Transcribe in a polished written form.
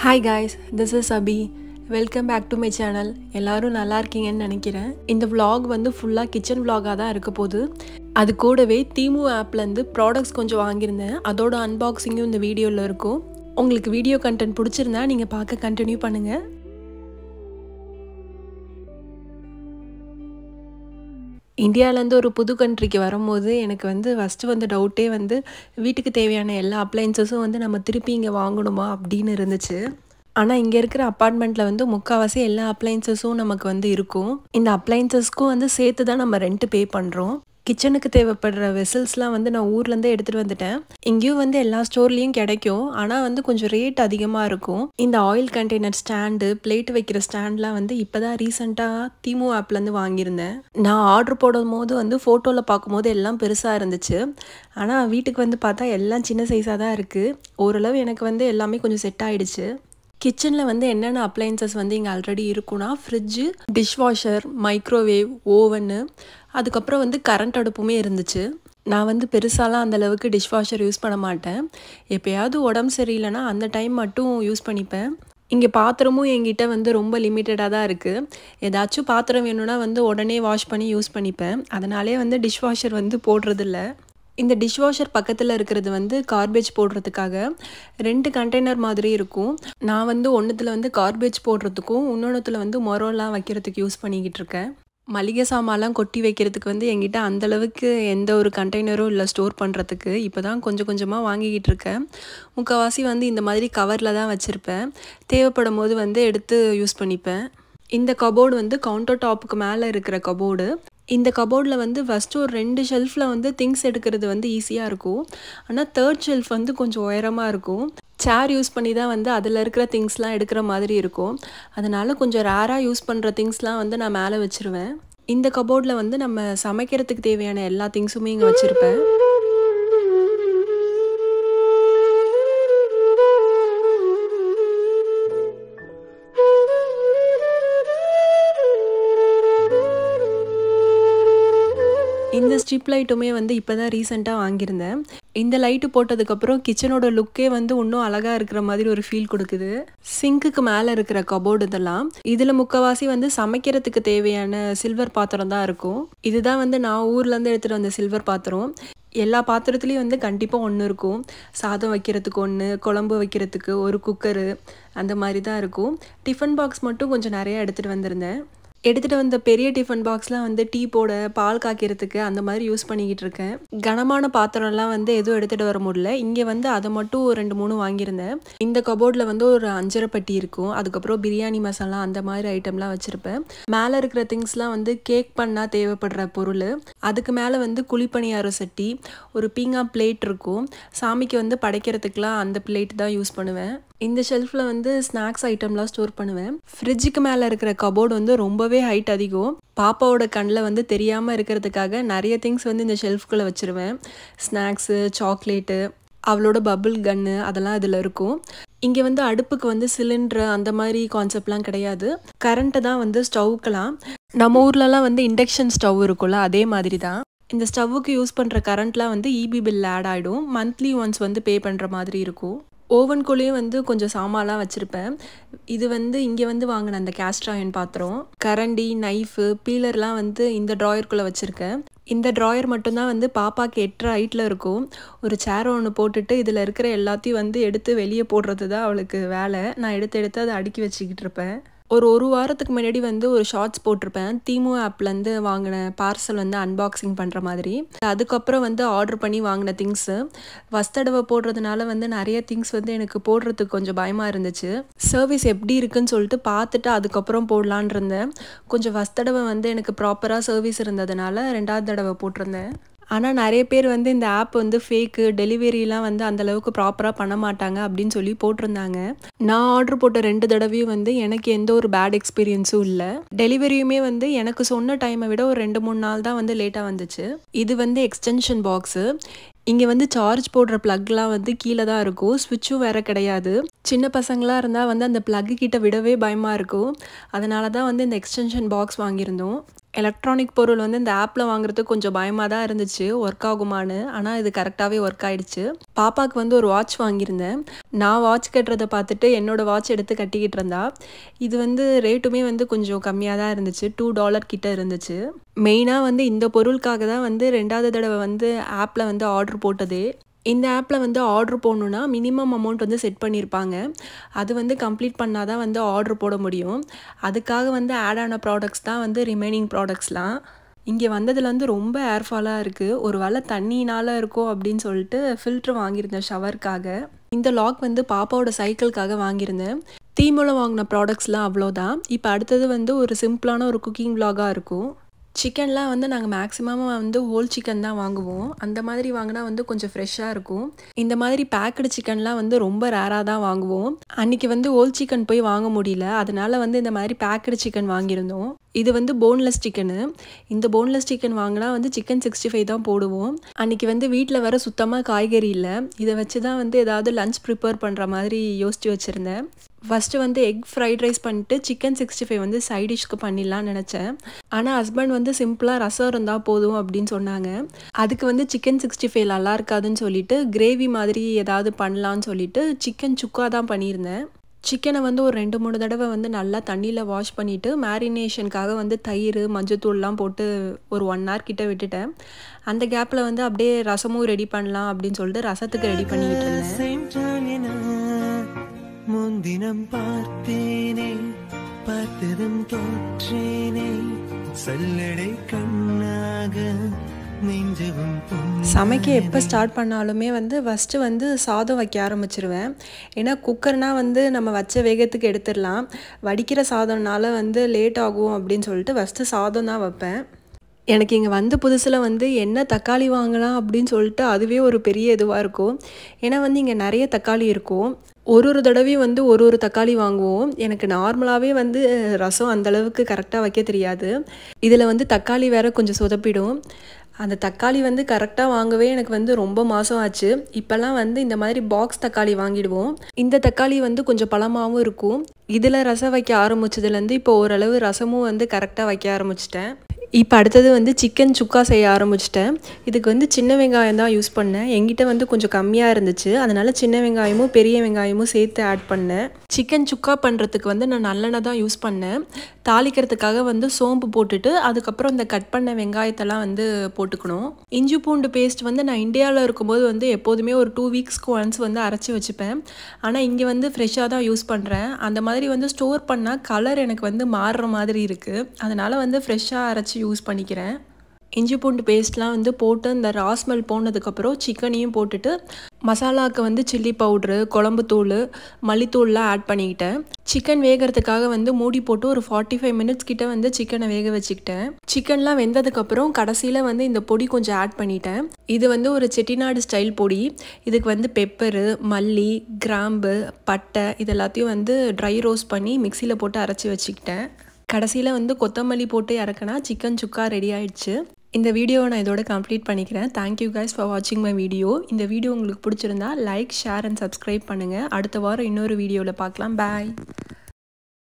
Hi guys, this is Abhi. Welcome back to my channel. எல்லாரும் நல்லா இருக்கீங்கன்னு நினைக்கிறேன். இந்த vlog வந்து ஃபுல்லா கிச்சன் vlog-ஆ தான் இருக்க போகுது. அது கூடவே Temu ஆப்ல இருந்து ப்ராடக்ட்ஸ் கொஞ்சம் வாங்கியிருந்தேன். அதோட அன்பாக்சிங்கும் இந்த வீடியோல இருக்கும். உங்களுக்கு வீடியோ கண்டென்ட் பிடிச்சிருந்தா நீங்க பார்க்க கண்டினியூ பண்ணுங்க. இந்தியாவிலேருந்து ஒரு புது கண்ட்ரிக்கு வரும்போது எனக்கு வந்து ஃபஸ்ட்டு வந்து டவுட்டே வந்து வீட்டுக்கு தேவையான எல்லா அப்ளையன்சஸும் வந்து நம்ம திருப்பி இங்கே வாங்கணுமா அப்படின்னு இருந்துச்சு. ஆனால் இங்கே இருக்கிற அப்பார்ட்மெண்ட்டில் வந்து முக்கால்வாசி எல்லா அப்ளையன்சஸும் நமக்கு வந்து இருக்கும். இந்த அப்ளையன்சஸ்க்கும் வந்து சேர்த்து தான் நம்ம ரெண்ட் பே பண்ணுறோம். கிச்சனுக்கு தேவைப்படுற வெசல்ஸ்லாம் வந்து நான் ஊர்லேருந்தே எடுத்துகிட்டு வந்துட்டேன். இங்கேயும் வந்து எல்லா ஸ்டோர்லேயும் கிடைக்கும். ஆனால் வந்து கொஞ்சம் ரேட் அதிகமாக இருக்கும். இந்த ஆயில் கண்டெய்னர் ஸ்டாண்டு, பிளேட் வைக்கிற ஸ்டாண்ட்லாம் வந்து இப்போ தான் ரீசெண்டாக Temu ஆப்லேருந்து வாங்கியிருந்தேன். நான் ஆர்டர் போடும் போது வந்து ஃபோட்டோவில் பார்க்கும்போது எல்லாம் பெருசாக இருந்துச்சு. ஆனால் வீட்டுக்கு வந்து பார்த்தா எல்லாம் சின்ன சைஸாக தான் இருக்குது. ஓரளவு எனக்கு வந்து எல்லாமே கொஞ்சம் செட் ஆகிடுச்சு. கிச்சனில் வந்து என்னென்ன அப்ளையன்சஸ் வந்து இங்கே ஆல்ரெடி இருக்குன்னா ஃப்ரிட்ஜு, டிஷ்வாஷர், மைக்ரோவேவ், ஓவனு, அதுக்கப்புறம் வந்து கரண்ட் அடுப்புமே இருந்துச்சு. நான் வந்து பெருசாலாம் அந்தளவுக்கு டிஷ்வாஷர் யூஸ் பண்ண மாட்டேன். எப்போயாவது உடம்பு சரியில்லைன்னா அந்த டைம் மட்டும் யூஸ் பண்ணிப்பேன். இங்கே பாத்திரமும் என்கிட்ட வந்து ரொம்ப லிமிட்டடாக தான் இருக்குது. ஏதாச்சும் பாத்திரம் வேணும்னா வந்து உடனே வாஷ் பண்ணி யூஸ் பண்ணிப்பேன். அதனாலே வந்து டிஷ்வாஷர் வந்து போடுறதில்ல. இந்த டிஷ்வாஷர் பக்கத்தில் இருக்கிறது வந்து கார்பேஜ் போடுறதுக்காக 2 கண்டெய்னர் மாதிரி இருக்கும். நான் வந்து ஒன்றுத்தில் வந்து கார்பேஜ் போடுறதுக்கும் இன்னொன்றுத்தில் வந்து மொரோலாம் வைக்கிறதுக்கு யூஸ் பண்ணிக்கிட்டு இருக்கேன். மளிகை சாமான்லாம் கொட்டி வைக்கிறதுக்கு வந்து என்கிட்ட அந்தளவுக்கு எந்த ஒரு கண்டெய்னரும் இல்லை ஸ்டோர் பண்ணுறதுக்கு. இப்போ தான் கொஞ்சம் கொஞ்சமாக வாங்கிக்கிட்டு இருக்கேன். முக்கால்வாசி வந்து இந்த மாதிரி கவரில் தான் வச்சுருப்பேன். தேவைப்படும் போது வந்து எடுத்து யூஸ் பண்ணிப்பேன். இந்த கபோர்டு வந்து கவுண்டர் டாப்புக்கு மேலே இருக்கிற கபோர்டு. இந்த கபோர்டில் வந்து ஃபஸ்ட்டு ஒரு 2 ஷெல்ஃபில் வந்து திங்ஸ் எடுக்கிறது வந்து ஈஸியாக இருக்கும். ஆனால் 3rd ஷெல்ஃப் வந்து கொஞ்சம் உயரமாக இருக்கும். சேர் யூஸ் பண்ணி தான் வந்து அதில் இருக்கிற திங்ஸ்லாம் எடுக்கிற மாதிரி இருக்கும். அதனால் கொஞ்சம் ரேராக யூஸ் பண்ணுற திங்ஸ்லாம் வந்து நான் மேலே வச்சுருவேன். இந்த கபோர்டில் வந்து நம்ம சமைக்கிறதுக்கு தேவையான எல்லா திங்ஸுமே இங்கே வச்சுருப்பேன். இந்த ஸ்ட்ரிப் லைட்டுமே வந்து இப்போ தான் ரீசெண்டாக வாங்கியிருந்தேன். இந்த லைட்டு போட்டதுக்கப்புறம் கிச்சனோட லுக்கே வந்து இன்னும் அழகாக இருக்கிற மாதிரி ஒரு ஃபீல் கொடுக்குது. சிங்க்குக்கு மேலே இருக்கிற கபோர்டு இதெல்லாம் இதில் முக்கால்வாசி வந்து சமைக்கிறதுக்கு தேவையான சில்வர் பாத்திரம் தான் இருக்கும். இதுதான் வந்து நான் ஊர்லேருந்து எடுத்துகிட்டு வந்த சில்வர் பாத்திரம். எல்லா பாத்திரத்துலேயும் வந்து கண்டிப்பாக ஒன்று இருக்கும். சாதம் வைக்கிறதுக்கு ஒன்று, குழம்பு வைக்கிறதுக்கு ஒரு குக்கரு, அந்த மாதிரி தான் இருக்கும். டிஃபன் பாக்ஸ் மட்டும் கொஞ்சம் நிறையா எடுத்துகிட்டு வந்திருந்தேன். எடுத்துகிட்டு வந்த பெரிய டிஃபன் பாக்ஸ்லாம் வந்து டீ போட, பால் காய்க்கிறதுக்கு அந்த மாதிரி யூஸ் பண்ணிக்கிட்டு இருக்கேன். கனமான பாத்திரம்லாம் வந்து எதுவும் எடுத்துகிட்டு வர முடியல. இங்கே வந்து அதை மட்டும் 2, 3 வாங்கியிருந்தேன். இந்த கபோர்டில் வந்து ஒரு 5 பட்டி இருக்கும். அதுக்கப்புறம் பிரியாணி மசாலா அந்த மாதிரி ஐட்டம்லாம் வச்சுருப்பேன். மேலே இருக்கிற திங்ஸ்லாம் வந்து கேக் பண்ணால் தேவைப்படுற பொருள். அதுக்கு மேலே வந்து குழிப்பணியார சட்டி, ஒரு பீங்கா பிளேட் இருக்கும். சாமிக்கு வந்து படைக்கிறதுக்கெலாம் அந்த பிளேட் தான் யூஸ் பண்ணுவேன். இந்த ஷெல்ஃபில் வந்து ஸ்நாக்ஸ் ஐட்டம்லாம் ஸ்டோர் பண்ணுவேன். ஃப்ரிட்ஜுக்கு மேலே இருக்கிற கபோர்டு வந்து ரொம்பவே ஹைட் அதிகம். பாப்பாவோட கண்ணில் வந்து தெரியாமல் இருக்கிறதுக்காக நிறைய திங்ஸ் வந்து இந்த ஷெல்ஃப்குள்ளே வச்சுருவேன். ஸ்நாக்ஸு, சாக்லேட்டு, அவளோட பபிள் கன்னு அதெல்லாம் இதில் இருக்கும். இங்கே வந்து அடுப்புக்கு வந்து சிலிண்டரு அந்த மாதிரி கான்செப்ட்லாம் கிடையாது. கரண்ட்டை தான் வந்து ஸ்டவ்வுக்கெலாம். நம்ம ஊர்லலாம் வந்து இண்டக்ஷன் ஸ்டவ் இருக்கும்ல, அதே மாதிரி தான். இந்த ஸ்டவ்வுக்கு யூஸ் பண்ணுற கரண்ட்லாம் வந்து இபி பில் ஆட் ஆகிடும். மந்த்லி ஒன்ஸ் வந்து பே பண்ணுற மாதிரி இருக்கும். ஓவன்குள்ளேயும் வந்து கொஞ்சம் சாமான்லாம் வச்சுருப்பேன். இது வந்து இங்கே வந்து வாங்கின அந்த கேஸ்ட் அயர்ன் பாத்திரம், கரண்டி, நைஃபு, பீலர்லாம் வந்து இந்த ட்ராயருக்குள்ளே வச்சுருக்கேன். இந்த ட்ராயர் மட்டும்தான் வந்து பாப்பாவுக்கு 8 ஹைட்டில் இருக்கும். ஒரு சேர் ஒன்று போட்டுட்டு இதில் இருக்கிற எல்லாத்தையும் வந்து எடுத்து வெளியே போடுறது தான் அவளுக்கு வேலை. நான் எடுத்து அதை அடுக்கி வச்சுக்கிட்டு இருப்பேன். ஒரு வாரத்துக்கு முன்னாடி வந்து ஒரு ஷார்ட்ஸ் போட்டிருப்பேன். Temu ஆப்லேருந்து வாங்கின பார்சல் வந்து அன்பாக்சிங் பண்ணுற மாதிரி. அதுக்கப்புறம் வந்து ஆர்டர் பண்ணி வாங்கின திங்ஸு ஃபஸ்ட் தடவை போடுறதுனால வந்து நிறைய திங்ஸ் வந்து எனக்கு போடுறதுக்கு கொஞ்சம் பயமாக இருந்துச்சு. சர்வீஸ் எப்படி இருக்குன்னு சொல்லிட்டு பார்த்துட்டு அதுக்கப்புறம் போடலான் இருந்தேன். கொஞ்சம் ஃபஸ்ட் தடவை வந்து எனக்கு ப்ராப்பராக சர்வீஸ் இருந்ததுனால 2வது தடவை போட்டிருந்தேன். ஆனால் நிறைய பேர் வந்து இந்த ஆப் வந்து ஃபேக்கு, டெலிவரிலாம் வந்து அந்தளவுக்கு ப்ராப்பராக பண்ண மாட்டாங்க அப்படின்னு சொல்லி போட்டிருந்தாங்க. நான் ஆர்டர் போட்ட 2 தடவையும் வந்து எனக்கு எந்த ஒரு பேட் எக்ஸ்பீரியன்ஸும் இல்லை. டெலிவரியுமே வந்து எனக்கு சொன்ன டைமை விட ஒரு 2, 3 நாள் தான் வந்து லேட்டாக வந்துச்சு. இது வந்து எக்ஸ்டென்ஷன் பாக்ஸு. இங்கே வந்து சார்ஜ் போடுற ப்ளக்லாம் வந்து கீழே தான் இருக்கும். ஸ்விட்சும் வேறு கிடையாது. சின்ன பசங்களாக இருந்தால் வந்து அந்த ப்ளக்கு கிட்ட விடவே பயமாக இருக்கும். அதனால தான் வந்து இந்த எக்ஸ்டென்ஷன் பாக்ஸ் வாங்கியிருந்தோம். எலக்ட்ரானிக் பொருள் வந்து இந்த ஆப்பில் வாங்குறதுக்கு கொஞ்சம் பயமாக தான் இருந்துச்சு ஒர்க் ஆகுமான்னு. ஆனால் இது கரெக்டாகவே ஒர்க் ஆகிடுச்சு. பாப்பாவுக்கு வந்து ஒரு வாட்ச் வாங்கியிருந்தேன். நான் வாட்ச் கட்டுறதை பார்த்துட்டு என்னோடய வாட்ச் எடுத்து கட்டிக்கிட்டு இருந்தா. இது வந்து ரேட்டுமே வந்து கொஞ்சம் கம்மியாக தான் இருந்துச்சு. $2 கிட்ட இருந்துச்சு. மெயினாக வந்து இந்த பொருளுக்காக தான் வந்து 2வது தடவை வந்து ஆப்பில் வந்து ஆர்டர் போட்டதே. இந்த ஆப்பில் வந்து ஆர்டர் போடணுன்னா மினிமம் அமௌண்ட் வந்து செட் பண்ணியிருப்பாங்க. அது வந்து கம்ப்ளீட் பண்ணால் தான் வந்து ஆர்டர் போட முடியும். அதுக்காக வந்து ஆட் ஆன ப்ராடக்ட்ஸ் தான் வந்து ரிமைனிங் ப்ராடக்ட்ஸ்லாம். இங்கே வந்ததுல வந்து ரொம்ப ஏர்ஃபாலாக இருக்குது. ஒரு வேளை தண்ணினால இருக்கும் அப்படின்னு சொல்லிட்டு ஃபில்ட்ரு வாங்கியிருந்தேன் ஷவருக்காக. இந்த லாக் வந்து பாப்பாவோட சைக்கிளுக்காக வாங்கியிருந்தேன். தீமூலம் வாங்கின ப்ராடக்ட்ஸ்லாம் அவ்வளோதான். இப்போ அடுத்தது வந்து ஒரு சிம்பிளான ஒரு குக்கிங் விலாகாக இருக்கும். சிக்கன்லாம் வந்து நாங்கள் மேக்ஸிமம் வந்து ஹோல் சிக்கன் தான் வாங்குவோம். அந்த மாதிரி வாங்கினா வந்து கொஞ்சம் ஃப்ரெஷ்ஷாக இருக்கும். இந்த மாதிரி பேக்கடு சிக்கன்லாம் வந்து ரொம்ப ரேராக தான் வாங்குவோம். அன்றைக்கி வந்து ஹோல் சிக்கன் போய் வாங்க முடியல. அதனால வந்து இந்த மாதிரி பேக்கடு சிக்கன் வாங்கியிருந்தோம். இது வந்து போன்லெஸ் சிக்கனு. இந்த போன்லெஸ் சிக்கன் வாங்கினா வந்து சிக்கன் 65 தான் போடுவோம். அன்றைக்கி வந்து வீட்டில் வர சுத்தமாக காய்கறி இல்லை. இதை வச்சு தான் வந்து ஏதாவது லஞ்ச் ப்ரிப்பேர் பண்ணுற மாதிரி யோசித்து வச்சுருந்தேன். ஃபஸ்ட்டு வந்து எக் ஃப்ரைட் ரைஸ் பண்ணிட்டு சிக்கன் 65 வந்து சைட் டிஷ்க்கு பண்ணிடலான்னு நினச்சேன். ஆனால் ஹஸ்பண்ட் வந்து சிம்பிளாக ரசம் இருந்தால் போதும் அப்படின்னு சொன்னாங்க. அதுக்கு வந்து சிக்கன் 65 நல்லா இருக்காதுன்னு சொல்லிட்டு கிரேவி மாதிரி ஏதாவது பண்ணலான்னு சொல்லிட்டு சிக்கன் சுக்கா தான் பண்ணியிருந்தேன். சிக்கனை வந்து ஒரு 2-3 தடவை வந்து நல்லா தண்ணியில் வாஷ் பண்ணிவிட்டு மேரினேஷனுக்காக வந்து தயிர் மஞ்சத்தூள்லாம் போட்டு ஒரு 1 hour கிட்ட விட்டுட்டேன். அந்த கேப்பில் வந்து அப்படியே ரசமும் ரெடி பண்ணலாம் அப்படின்னு சொல்லிட்டு ரசத்துக்கு ரெடி பண்ணிக்கிட்டு இருந்தேன். முன்தினம் பார்த்தேனே பார்த்ததும் தோற்றேனே சொல்லடை கண்ணாக நெஞ்சவும். சமைக்க எப்போ ஸ்டார்ட் பண்ணாலுமே வந்து ஃபஸ்ட்டு வந்து சாதம் வைக்க ஆரம்பிச்சிருவேன். ஏன்னா குக்கர்னால் வந்து நம்ம வச்ச வேகத்துக்கு எடுத்துடலாம். வடிக்கிற சாதம்னால வந்து லேட் ஆகும் அப்படின்னு சொல்லிட்டு ஃபஸ்ட்டு சாதம் தான் வைப்பேன். எனக்கு இங்கே வந்த புதுசில் வந்து என்ன தக்காளி வாங்கலாம் அப்படின்னு சொல்லிட்டு அதுவே ஒரு பெரிய இதுவாக இருக்கும். ஏன்னா வந்து இங்கே நிறைய தக்காளி இருக்கும். ஒரு தடவையும் வந்து ஒரு தக்காளி வாங்குவோம். எனக்கு நார்மலாகவே வந்து ரசம் அந்தளவுக்கு கரெக்டாக வைக்க தெரியாது. இதில் வந்து தக்காளி வேறு கொஞ்சம் சொதப்பிடும். அந்த தக்காளி வந்து கரெக்டாக வாங்கவே எனக்கு வந்து ரொம்ப மாதம் ஆச்சு. இப்போல்லாம் வந்து இந்த மாதிரி பாக்ஸ் தக்காளி வாங்கிடுவோம். இந்த தக்காளி வந்து கொஞ்சம் பழமாகவும் இருக்கும். இதில் ரசம் வைக்க ஆரம்பிச்சதுலேருந்து இப்போ ஓரளவு ரசமும் வந்து கரெக்டாக வைக்க ஆரம்பிச்சிட்டேன். இப்போ அடுத்தது வந்து சிக்கன் சுக்கா செய்ய ஆரம்பிச்சிட்டேன். இதுக்கு வந்து சின்ன வெங்காயம் தான் யூஸ் பண்ணேன். என்கிட்ட வந்து கொஞ்சம் கம்மியாக இருந்துச்சு. அதனால் சின்ன வெங்காயமும் பெரிய வெங்காயமும் சேர்த்து ஆட் பண்ணேன். சிக்கன் சுக்கா பண்ணுறதுக்கு வந்து நான் நல்லெண்ணெய் தான் யூஸ் பண்ணேன். தாளிக்கிறதுக்காக வந்து சோம்பு போட்டுட்டு அதுக்கப்புறம் இந்த கட் பண்ண வெங்காயத்தெல்லாம் வந்து போட்டுக்கணும். இஞ்சி பூண்டு பேஸ்ட் வந்து நான் இந்தியாவில் இருக்கும்போது வந்து எப்போதுமே ஒரு 2 weeksக்கு ஒன்ஸ் வந்து அரைச்சி வச்சுப்பேன். ஆனால் இங்கே வந்து ஃப்ரெஷ்ஷாக தான் யூஸ் பண்ணுறேன். அந்த மாதிரி வந்து ஸ்டோர் பண்ணால் கலர் எனக்கு வந்து மாறுற மாதிரி இருக்குது. அதனால் வந்து ஃப்ரெஷ்ஷாக அரைச்சி யூஸ் பண்ணிக்கிறேன். இஞ்சி பூண்டு பேஸ்ட்லாம் வந்து போட்டு இந்த ராஸ்மெல் போனதுக்கப்புறம் சிக்கனையும் போட்டுட்டு மசாலாவுக்கு வந்து சில்லி பவுட்ரு, குழம்புத்தூள், மல்லித்தூள்லாம் ஆட் பண்ணிக்கிட்டேன். சிக்கன் வேகிறதுக்காக வந்து மூடி போட்டு ஒரு 45 minutes கிட்ட வந்து சிக்கனை வேக வச்சுக்கிட்டேன். சிக்கன்லாம் வெந்ததுக்கப்புறம் கடைசியில் வந்து இந்த பொடி கொஞ்சம் ஆட் பண்ணிட்டேன். இது வந்து ஒரு செட்டிநாடு ஸ்டைல் பொடி. இதுக்கு வந்து பெப்பரு, மல்லி, கிராம்பு, பட்டை இது எல்லாத்தையும் வந்து ட்ரை ரோஸ்ட் பண்ணி மிக்சியில் போட்டு அரைச்சி வச்சுக்கிட்டேன். கடைசியில் வந்து கொத்தமல்லி போட்டு இறக்குனா சிக்கன் சுக்கா ரெடி ஆயிடுச்சு. இந்த வீடியோவை நான் இதோட கம்ப்ளீட் பண்ணிக்கிறேன். தேங்க்யூ கைஸ் ஃபார் வாட்சிங் மை வீடியோ. இந்த வீடியோ உங்களுக்கு பிடிச்சிருந்தா லைக், ஷேர் அண்ட் சப்ஸ்கிரைப் பண்ணுங்கள். அடுத்த வாரம் இன்னொரு வீடியோவில் பார்க்கலாம். பாய்.